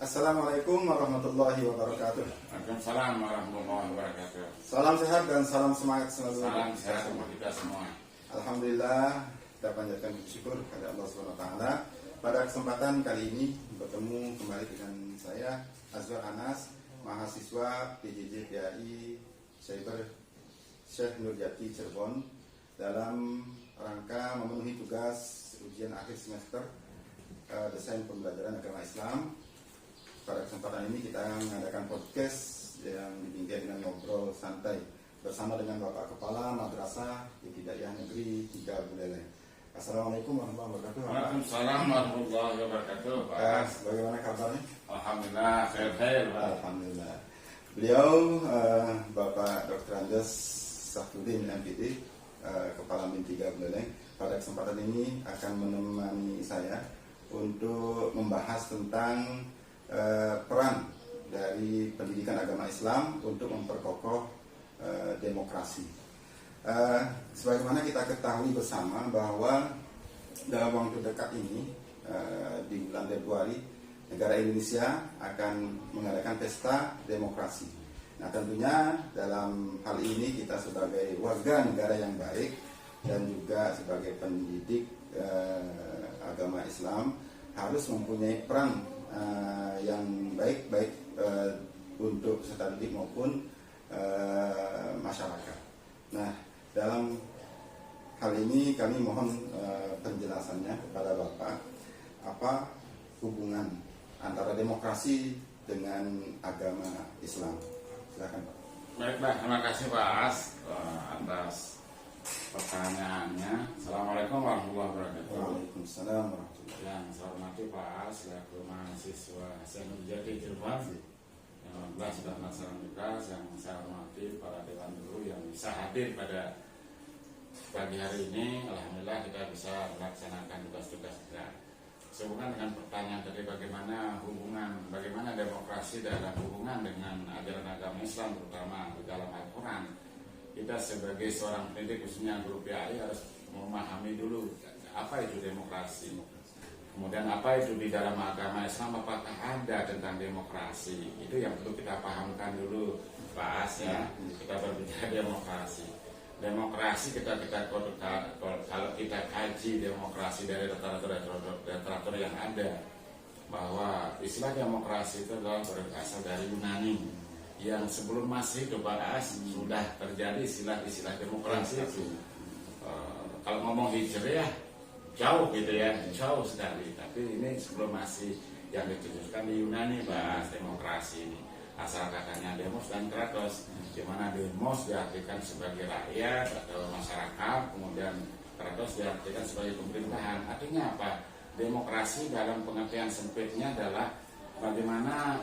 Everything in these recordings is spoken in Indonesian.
Assalamualaikum warahmatullahi wabarakatuh. Waalaikumsalam warahmatullahi wabarakatuh. Salam sehat dan salam semangat selalu. Salam sehat untuk kita semua. Alhamdulillah, kita panjatkan syukur kepada Allah SWT. Pada kesempatan kali ini bertemu kembali dengan saya Azwar Anas, mahasiswa PJJ PAI Cyber Syekh Nurjati Cirebon, dalam rangka memenuhi tugas ujian akhir semester desain pembelajaran agama Islam. Pada kesempatan ini kita mengadakan podcast yang dibimbing dengan ngobrol santai bersama dengan Bapak Kepala Madrasah Ibtidaiyah Negeri 3 Buleleng. Assalamualaikum warahmatullahi wabarakatuh. Waalaikumsalam warahmatullahi wabarakatuh. Pak, bagaimana kabarnya? Alhamdulillah, khair. Alhamdulillah. Beliau Bapak Dr. Andes Safruddin MPD, Kepala BIN 3 Buleleng. Pada kesempatan ini akan menemani saya untuk membahas tentang peran dari pendidikan agama Islam untuk memperkokoh demokrasi. Sebagaimana kita ketahui bersama bahwa dalam waktu dekat ini, di bulan Februari, negara Indonesia akan mengadakan pesta demokrasi. Nah, tentunya dalam hal ini kita sebagai warga negara yang baik dan juga sebagai pendidik agama Islam harus mempunyai peran yang baik untuk peserta didik maupun masyarakat. Nah, dalam hal ini kami mohon penjelasannya kepada Bapak, apa hubungan antara demokrasi dengan agama Islam? Silakan, Pak. Baiklah, terima kasih Pak As atas pertanyaannya. Assalamualaikum warahmatullahi wabarakatuh. Waalaikumsalam warahmatullahi wabarakatuh. Yang saya hormati Pak As selaku mahasiswa Syekh Nurjati Cirebon yang sudah melaksanakan tugas, yang saya hormati para dewan guru yang bisa hadir pada pagi hari ini. Alhamdulillah kita bisa melaksanakan tugas-tugas kita. Sehubungan dengan pertanyaan tadi, bagaimana demokrasi dalam hubungan dengan ajaran agama Islam, terutama di dalam Al-Quran. Kita sebagai seorang pendidik, khususnya guru PAI, harus memahami dulu apa itu demokrasi. Kemudian apa itu di dalam agama Islam, apakah ada tentang demokrasi. Itu yang perlu kita pahamkan dulu, Pak As, ya. Kita berbicara demokrasi. Demokrasi kalau kita kaji demokrasi dari literatur yang ada, bahwa istilah demokrasi itu adalah berasal dari Yunani, yang sebelum Masehi itu Pak As sudah terjadi istilah demokrasi itu. Kalau ngomong Hijriah jauh gitu ya, jauh sekali. Tapi ini sebelum Masehi yang ditujukan di Yunani, Pak, demokrasi ini. Asal katanya demos dan kratos, di mana demos diartikan sebagai rakyat atau masyarakat, kemudian kratos diartikan sebagai pemerintahan. Artinya apa? Demokrasi dalam pengertian sempitnya adalah bagaimana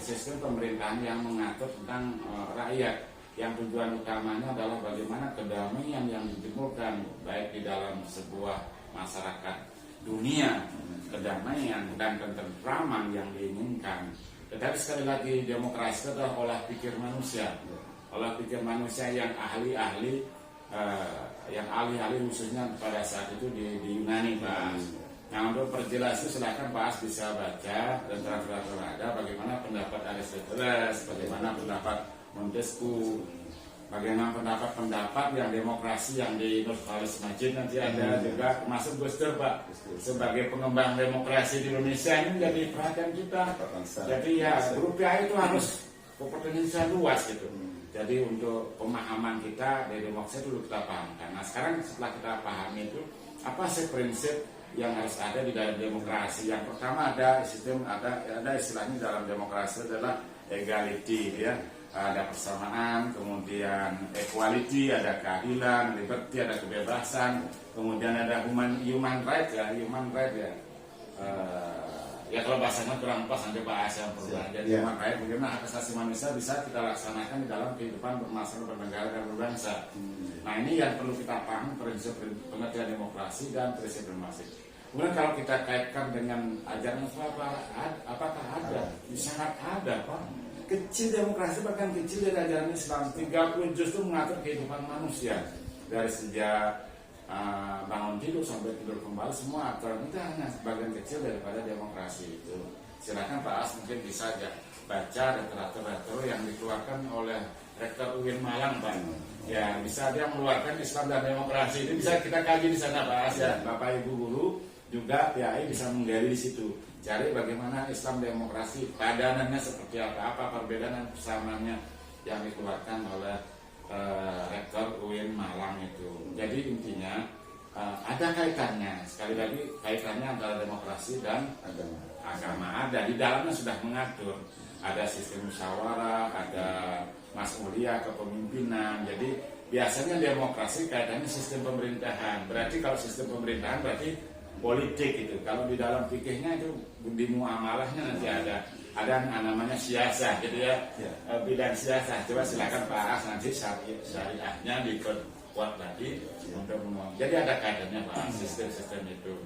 sistem pemerintahan yang mengatur tentang rakyat, yang tujuan utamanya adalah bagaimana kedamaian yang ditimbulkan baik di dalam sebuah masyarakat dunia, kedamaian dan ketentraman yang diinginkan. Tetapi sekali lagi, demokrasi itu adalah olah pikir manusia yang ahli-ahli khususnya pada saat itu di Yunani, Pak. Nah, untuk perjelas itu silakan Pak As bisa baca dan literatur ada bagaimana pendapat Aristoteles, bagaimana pendapat Montesquieu, bagaimana pendapat yang demokrasi yang di Nurholis Majid nanti ada juga, termasuk Gus Dur, Pak, sebagai pengembang demokrasi di Indonesia. Ini menjadi perhatian kita. Jadi ya, grup PAI itu harus kompetensinya luas gitu. Jadi untuk pemahaman kita dari demokrasi dulu kita pahamkan. Nah, sekarang setelah kita pahami itu, apa sih prinsip yang harus ada di dalam demokrasi? Yang pertama ada istilahnya dalam demokrasi adalah equality, ya. Ada persamaan, kemudian equality, ada keadilan, liberty, ada kebebasan, kemudian ada human right ya. Ya kalau bahasanya kurang pas nanti Pak As yang perlu. Jadi human right, bagaimana hak asasi manusia bisa kita laksanakan di dalam kehidupan bermasyarakat, bernegara dan berbangsa. Nah, ini yang perlu kita paham, prinsip pengertian demokrasi dan prinsip demokrasi. Kemudian kalau kita kaitkan dengan ajaran Islam, apakah ada? Sangat ada, Pak. Kecil demokrasi, bahkan kecil dari ajaran Islam. 30 juz itu mengatur kehidupan manusia dari sejak bangun tidur sampai tidur kembali, semua aturan itu hanya sebagian kecil daripada demokrasi itu. silakan Pak As mungkin bisa aja baca literatur yang dikeluarkan oleh Rektor UIN Malang, Pak. Ya, bisa dia mengeluarkan Islam dan Demokrasi. Ini bisa kita kaji di sana, Pak As, ya. Bapak Ibu guru juga PAI bisa menggali di situ. Cari bagaimana Islam demokrasi, padanannya seperti apa perbedaan dan persamaannya yang dikeluarkan oleh Rektor UIN Malang itu. Jadi intinya ada kaitannya. Sekali lagi kaitannya antara demokrasi dan agama ada. Di dalamnya sudah mengatur. Ada sistem musyawarah, ada mas'uliyah kepemimpinan. Jadi biasanya demokrasi kaitannya sistem pemerintahan. Berarti kalau sistem pemerintahan berarti politik itu. Kalau di dalam fikihnya itu di muamalahnya nanti ada namanya siasah gitu ya. Bidang siasah. Coba silakan Pak As nanti syariahnya diperkuat lagi untuk ngomong. Jadi ada kaitannya Pak sistem-sistem itu.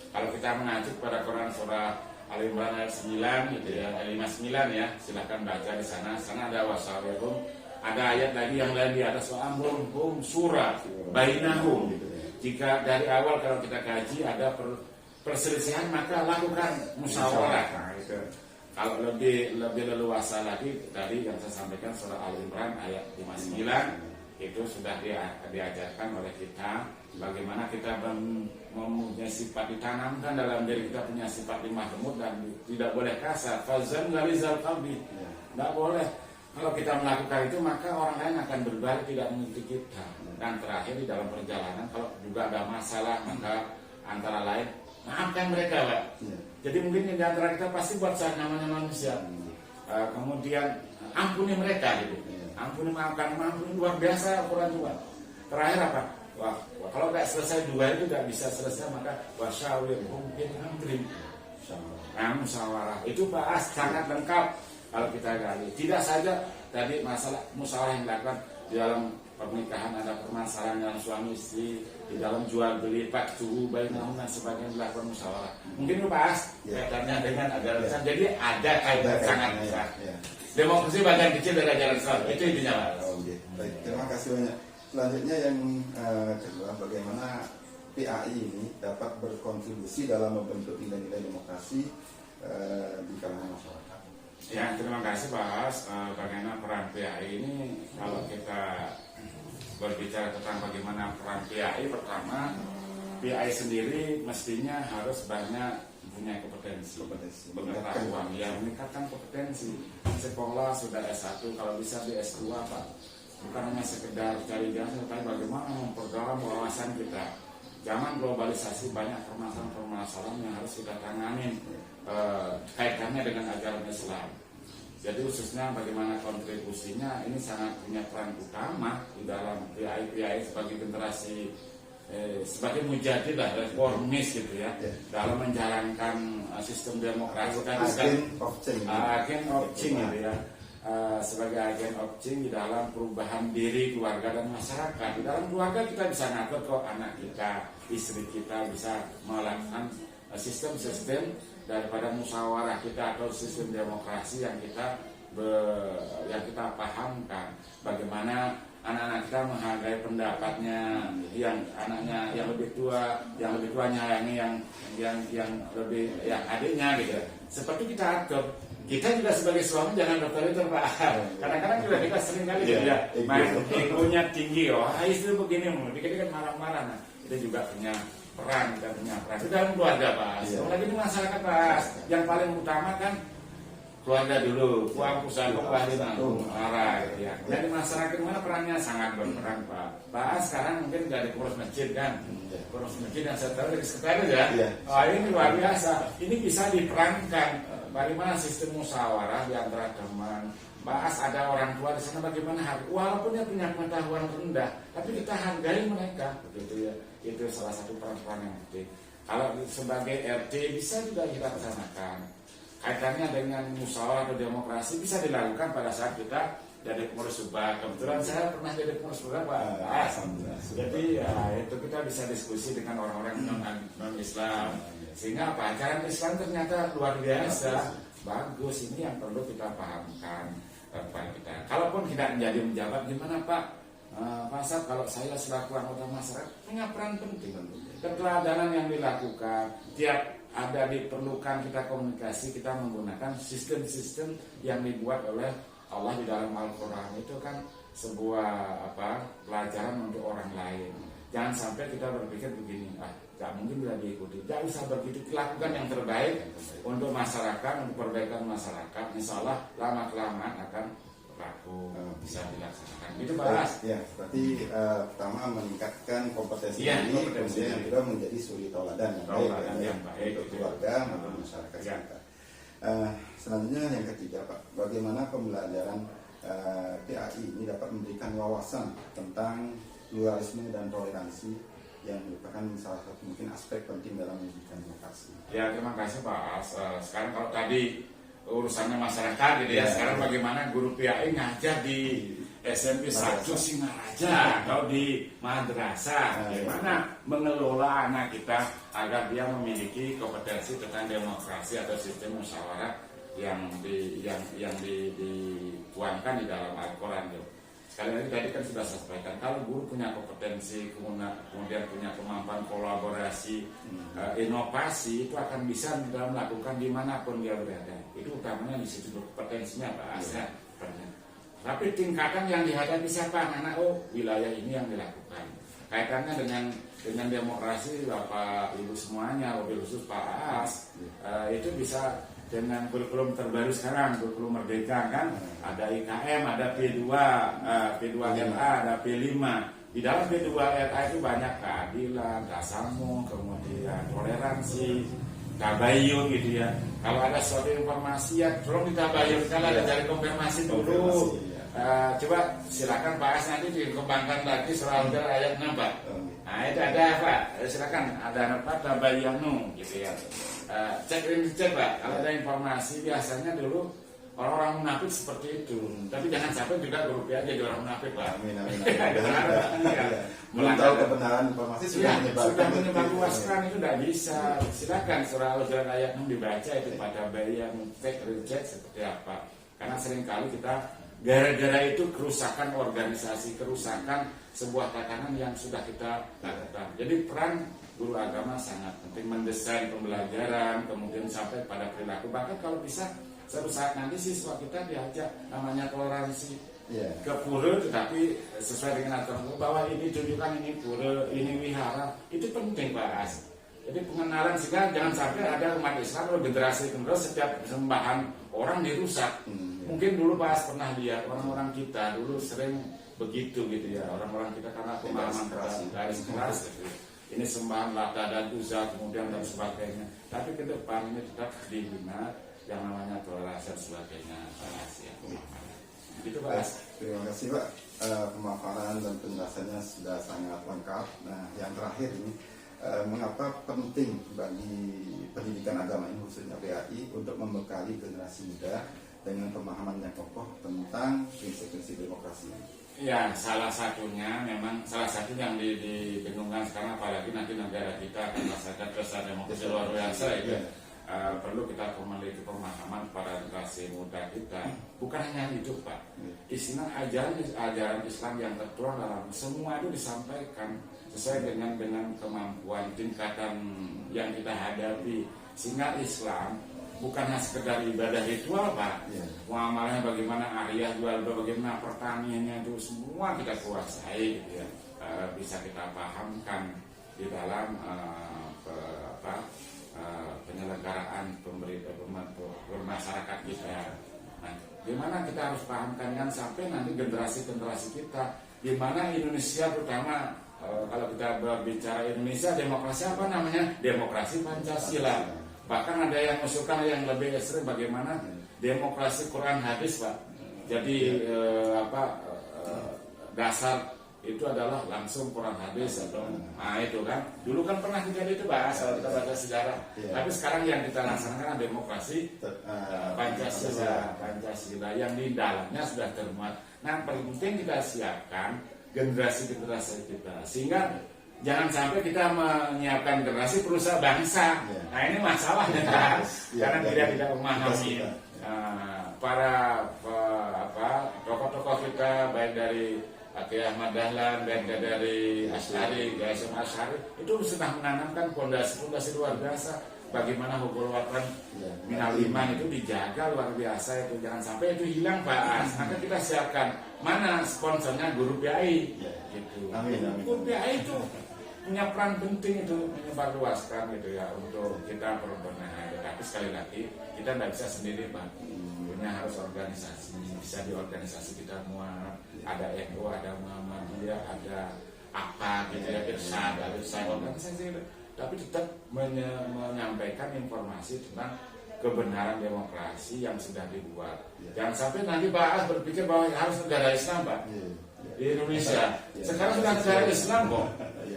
Kalau kita mengacu pada Quran surah Al-Imran ayat 9 gitu ya, ayat 59 ya, silahkan baca di sana. Sana ada wasawirhum, ada ayat lagi yang lain di atas wa'amruhum surah bainahum gitu. Jika dari awal kalau kita kaji ada perselisihan maka lakukan musyawarah. Nah, itu. Kalau lebih leluasa lagi tadi yang saya sampaikan surah Al-Imran ayat 59 itu sudah diajarkan oleh kita bagaimana kita mempunyai sifat ditanamkan dalam diri kita, punya sifat lemah lembut dan tidak boleh kasar. Fazan galizal qalbi, tidak boleh. Kalau kita melakukan itu maka orang lain akan berbalik tidak mengikuti kita. Dan terakhir di dalam perjalanan kalau juga ada masalah maka antara lain maafkan mereka, Pak. Jadi mungkin di antara kita pasti buat saat namanya manusia. Kemudian ampuni mereka gitu. Ampuni, maafkan, maafkan, luar biasa Al-Quran juga. Terakhir apa? Wah, kalau nggak selesai dua itu nggak bisa selesai maka wasyawirhum fil amri. Musyawarah itu bahas sangat lengkap kalau kita gali. Tidak saja tadi masalah musyawarah yang dilakukan di dalam pernikahan, ada permasalahan dalam suami istri, di dalam jual beli pak suhu bainahum dan sebagainya dilakukan musyawarah. Mungkin itu bahas kaitannya dengan ada jadi ada kaitan sangat besar. Demokrasi bagian kecil dari ajaran Islam, itu intinya Pak. Baik, terima kasih banyak. Selanjutnya yang kedua, bagaimana PAI ini dapat berkontribusi dalam membentuk nilai-nilai demokrasi di kalangan masyarakat. Ya, terima kasih Pak As. Bagaimana peran PAI ini? Kalau kita berbicara tentang bagaimana peran PAI, pertama PAI sendiri mestinya harus banyak punya kompetensi, pengetahuan yang meningkatkan kompetensi. Sekolah sudah S1, kalau bisa di S2 Pak. Bukan hanya sekedar cari jalan, tapi bagaimana memperdalam wawasan kita. Zaman globalisasi banyak permasalahan yang harus kita tangani kaitannya dengan ajaran Islam. Jadi khususnya bagaimana kontribusinya ini sangat punya peran utama di dalam PAI sebagai generasi sebagai mujadilah reformis gitu ya, dalam menjalankan sistem demokrasi kan agen of change gitu ya, sebagai agen of change di dalam perubahan diri keluarga dan masyarakat. Di dalam keluarga kita bisa ngatur kok anak kita, istri kita bisa melakukan sistem-sistem daripada musyawarah kita atau sistem demokrasi yang kita pahamkan. Bagaimana anak-anak kita menghargai pendapatnya, yang anaknya yang lebih tua nyayangi yang lebih yang adiknya gitu. Seperti kita atur. Kita juga sebagai suami jangan dokter itu Pak. Kadang-kadang juga kita sering kali gitu ya, egonya tinggi, istri begini, dikit-dikit marah-marah. Nah, itu juga punya peran di dalam keluarga Pak. Lagi di masyarakat Pak. Yang paling utama kan keluarga dulu, usaha arah gitu ya. Jadi masyarakat mana perannya sangat berperan Pak. Sekarang mungkin nggak di pengurus masjid kan, pengurus masjid yang saya tahu dari sekretaris ya. Ini luar biasa. Ini bisa diperankan. Bagaimana sistem musyawarah di antara teman. Bahas ada orang tua di sana bagaimana walaupun dia punya pengetahuan rendah, tapi kita hargai mereka, begitu ya. Itu salah satu peran-peran yang penting. Kalau sebagai RT bisa juga kita laksanakan. Kaitannya dengan musyawarah atau demokrasi bisa dilakukan pada saat kita jadi pengurus subak. Kebetulan saya pernah jadi pengurus subak Pak. Jadi ya itu kita bisa diskusi dengan orang-orang non Islam. Sehingga apa? Ajaran Islam ternyata luar biasa, bagus. Ini yang perlu kita pahamkan kepada kita. Kalaupun tidak menjadi menjabat, gimana Pak? Masa kalau saya selaku anggota masyarakat punya peran penting. Keteladanan yang dilakukan tiap ada diperlukan kita komunikasi, kita menggunakan sistem-sistem yang dibuat oleh Allah di dalam Al-Quran. Itu kan sebuah pelajaran untuk orang lain. Jangan sampai kita berpikir begini, gak mungkin bisa diikuti. Gak usah begitu, lakukan yang terbaik untuk masyarakat, untuk perbaikan masyarakat. Insya Allah lama-kelamaan akan berlaku, bisa dilaksanakan. Itu bahas. Ya, berarti pertama meningkatkan kompetensi Ya, ini, kompetensi kemudian yang kedua menjadi suri tauladan yang baik untuk keluarga maupun masyarakat Ya. kita. Selanjutnya yang ketiga, Pak, bagaimana pembelajaran PAI ini dapat memberikan wawasan tentang pluralisme dan toleransi yang merupakan salah satu mungkin aspek penting dalam pendidikan demokrasi. Ya, terima kasih Pak As. Sekarang kalau tadi urusannya masyarakat gitu ya, sekarang bagaimana guru PAI ngajar di SMP 1 Singaraja atau di madrasah, bagaimana mengelola anak kita agar dia memiliki kompetensi tentang demokrasi atau sistem musyawarah yang dituangkan di dalam Al-Quran. Sekali lagi tadi kan sudah saya sampaikan, kalau guru punya kompetensi, kemudian punya kemampuan kolaborasi, inovasi, itu akan bisa dalam melakukan dimanapun dia berada. Itu utamanya di situ kompetensinya Pak Asya. Tapi tingkatan yang dihadapi siapa anak-anak? Wilayah ini yang dilakukan. Kaitannya dengan demokrasi Bapak Ibu semuanya, wabil khusus Pak As, itu bisa dengan kurikulum terbaru sekarang, kurikulum merdeka kan, ada IKM, ada P2LA, ada P5. Di dalam P2LA itu banyak keadilan, tasamuh, kemudian toleransi, tabayun gitu ya. Kalau ada suatu informasi ya tolong ditabayun, kalau ada dari konfirmasi dulu. Coba silakan Pak As nanti dikembangkan lagi soal ayat 6 Pak. Nah itu ada Pak, silakan ada apa tabayanu gitu ya. Cek Pak, kalau ada informasi biasanya dulu orang-orang munafik seperti itu. Tapi jangan sampai juga guru PAI jadi orang munafik Pak. Amin. Belum tahu kebenaran informasi sudah menyebarluaskan itu tidak bisa. Silakan surah Al-Hujurat ayat 6 dibaca itu pada bayan cek reject seperti apa. Karena seringkali kita gara-gara itu kerusakan organisasi, kerusakan sebuah tatanan yang sudah kita lakukan. Jadi peran guru agama sangat penting mendesain pembelajaran, kemudian sampai pada perilaku. Bahkan kalau bisa suatu saat nanti siswa kita diajak namanya toleransi ke pura, tetapi sesuai dengan aturan bahwa ini tunjukkan ini pura, ini wihara, itu penting Pak As. Jadi pengenalan sehingga jangan sampai ada umat Islam atau generasi penerus setiap sembahan orang dirusak. Mungkin dulu Pak As pernah lihat orang-orang kita dulu sering begitu gitu ya, orang-orang kita karena pemahaman garis keras gitu. Ini sembahan Lata dan Uzza kemudian dan sebagainya. Tapi ke depan ini tetap dibina yang namanya toleransi dan sebagainya. Gitu Pak As. Terima kasih Pak, pemaparan dan penjelasannya sudah sangat lengkap. Nah yang terakhir ini, mengapa penting bagi pendidikan agama ini khususnya PAI untuk membekali generasi muda dengan pemahaman yang kokoh tentang prinsip-prinsip demokrasi? Ya, salah satunya memang salah satu yang didengungkan sekarang, apalagi nanti negara kita akan masyarakat besar demokrasi luar biasa itu. Perlu kita memiliki pemahaman pada generasi muda kita. Bukan hanya itu Pak, isinya ajaran Islam yang tertuang dalam semua itu disampaikan sesuai dengan kemampuan tingkatan yang kita hadapi, sehingga Islam bukan hanya sekedar ibadah ritual Pak, muamalahnya bagaimana, Ariyah jual bagaimana, pertaniannya itu semua kita kuasai gitu ya. Bisa kita pahamkan di dalam penyelenggaraan bermasyarakat kita. Nah, gimana kita harus pahamkan kan sampai nanti generasi-generasi kita, gimana Indonesia terutama kalau kita berbicara Indonesia demokrasi apa namanya? Demokrasi Pancasila. Bahkan ada yang mengusulkan yang lebih ekstrem bagaimana demokrasi Quran hadis Pak. Jadi dasar itu adalah langsung Quran hadis atau itu kan. Dulu kan pernah terjadi itu Pak, kalau kita baca sejarah. Tapi sekarang yang kita laksanakan demokrasi Pancasila yang di dalamnya sudah termuat. Nah, penting kita siapkan generasi-generasi kita sehingga jangan sampai kita menyiapkan generasi perusahaan bangsa. Nah ini masalahnya kan, karena tidak memahami para tokoh-tokoh kita baik dari Aki Ahmad Dahlan, baik dari Asy'ari, Hasyim Asy'ari itu sudah menanamkan fondasi luar biasa. bagaimana hubul watan minal iman itu dijaga luar biasa itu, jangan sampai itu hilang Pak. Maka kita siapkan mana sponsornya guru PAI gitu. Guru PAI itu punya peran penting itu menyebarluaskan gitu ya untuk kita berbenah. Tapi sekali lagi kita tidak bisa sendiri Pak. Punya harus organisasi, bisa di organisasi kita muat, ada NU, ada Muhammadiyah, ada apa gitu ya, Irsyad, ada organisasi gitu. Tapi tetap menyampaikan informasi tentang kebenaran demokrasi yang sudah dibuat. Jangan sampai nanti Pak As berpikir bahwa harus negara Islam Pak di Indonesia. Sekarang sudah negara Islam kok,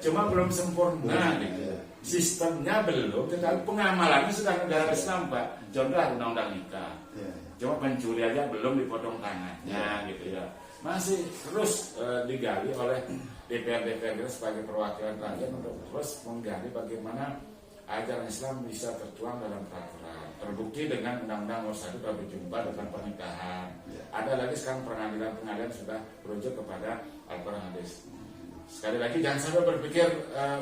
cuma belum sempurna gitu. Sistemnya belum, tetapi pengamalannya sudah negara Islam Pak. Contoh undang-undang nikah, cuma pencuri aja belum dipotong tangannya gitu ya. Masih terus digali oleh DPR sebagai perwakilan rakyat untuk terus menggali bagaimana ajaran Islam bisa tertuang dalam peraturan. Terbukti dengan Undang-Undang Nomor 1 Tahun 74 tentang pernikahan. Ada lagi sekarang pengadilan sudah berujuk kepada Al-Quran hadis. Sekali lagi jangan sampai berpikir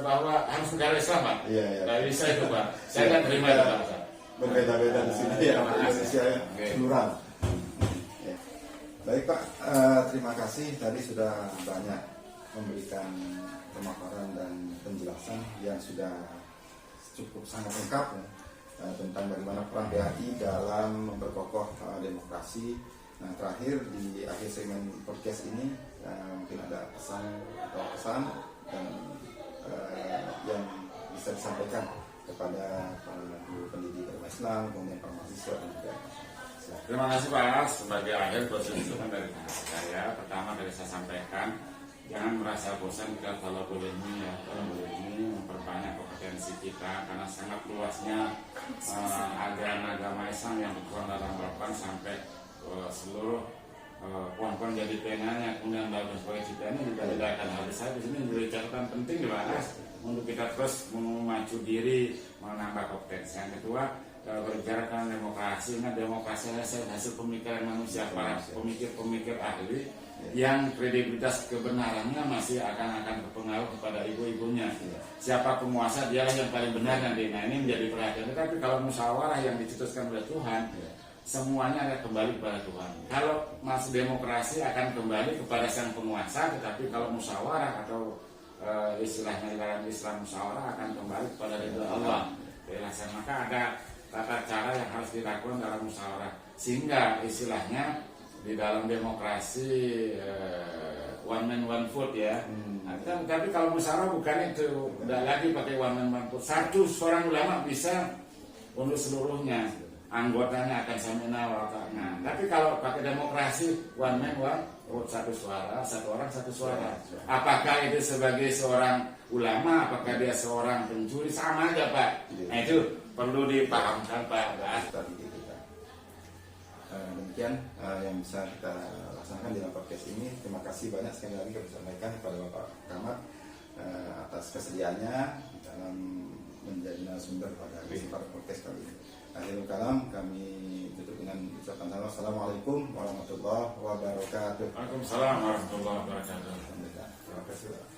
bahwa harus negara Islam Pak. Tidak bisa itu Pak. Saya tidak terima itu Pak. Berbeda-beda di sini ya, Indonesia plural. Baik Pak, terima kasih tadi sudah banyak memberikan pemaparan dan penjelasan yang sudah cukup sangat lengkap ya, tentang bagaimana peran PAI dalam memperkokoh demokrasi. Nah, terakhir di akhir segmen podcast ini mungkin ada pesan dan yang bisa disampaikan kepada para guru pendidik agama Islam, kemudian para mahasiswa dan juga. Terima kasih Pak. Sebagai akhir konstitusi dari saya, pertama dari saya sampaikan, jangan merasa bosan kita kalau boleh ini memperbanyak kompetensi kita, karena sangat luasnya ajaran agama Islam yang berkembang dalam Al-Quran sampai seluruh pohon-pohon jadi penanya, kemudian bagus sebagai ciptaan ini juga tidak akan habis. Saya di sini menjadi catatan penting dibahas untuk kita terus memacu diri, menambah kompetensi. Yang kedua, berbicara tentang demokrasi. Ingat, demokrasi adalah hasil pemikiran manusia, para pemikir-pemikir ahli yang kredibilitas kebenarannya masih akan berpengaruh kepada ibu-ibunya. Siapa penguasa, dialah yang paling benar nanti. Nah, ini menjadi perhatian. Tapi kalau musyawarah yang dicetuskan oleh Tuhan, semuanya akan kembali kepada Tuhan. Kalau masuk demokrasi akan kembali kepada sang penguasa, tetapi kalau musyawarah atau istilahnya dalam Islam musyawarah akan kembali kepada ridha Allah. Maka ada tata cara yang harus dilakukan dalam musyawarah, sehingga istilahnya di dalam demokrasi one man one vote ya. Tapi kalau musyawarah bukan itu, udah lagi pakai one man one vote. Satu seorang ulama bisa untuk seluruhnya, anggotanya akan samina wa ta'na. Tapi kalau pakai demokrasi one man one vote, satu suara, satu orang satu suara. Apakah itu sebagai seorang ulama, apakah dia seorang pencuri, sama aja Pak. Nah, itu perlu dipahamkan Pak. Demikian yang bisa kita laksanakan dalam podcast ini. Terima kasih banyak sekali lagi kami sampaikan kepada Bapak Camat atas kesediaannya dalam menjadi narasumber pada kesempatan podcast kali ini. Akhirul kalam, kami tutup dengan ucapan salam. Assalamualaikum warahmatullahi wabarakatuh. Waalaikumsalam warahmatullahi wabarakatuh. Terima kasih.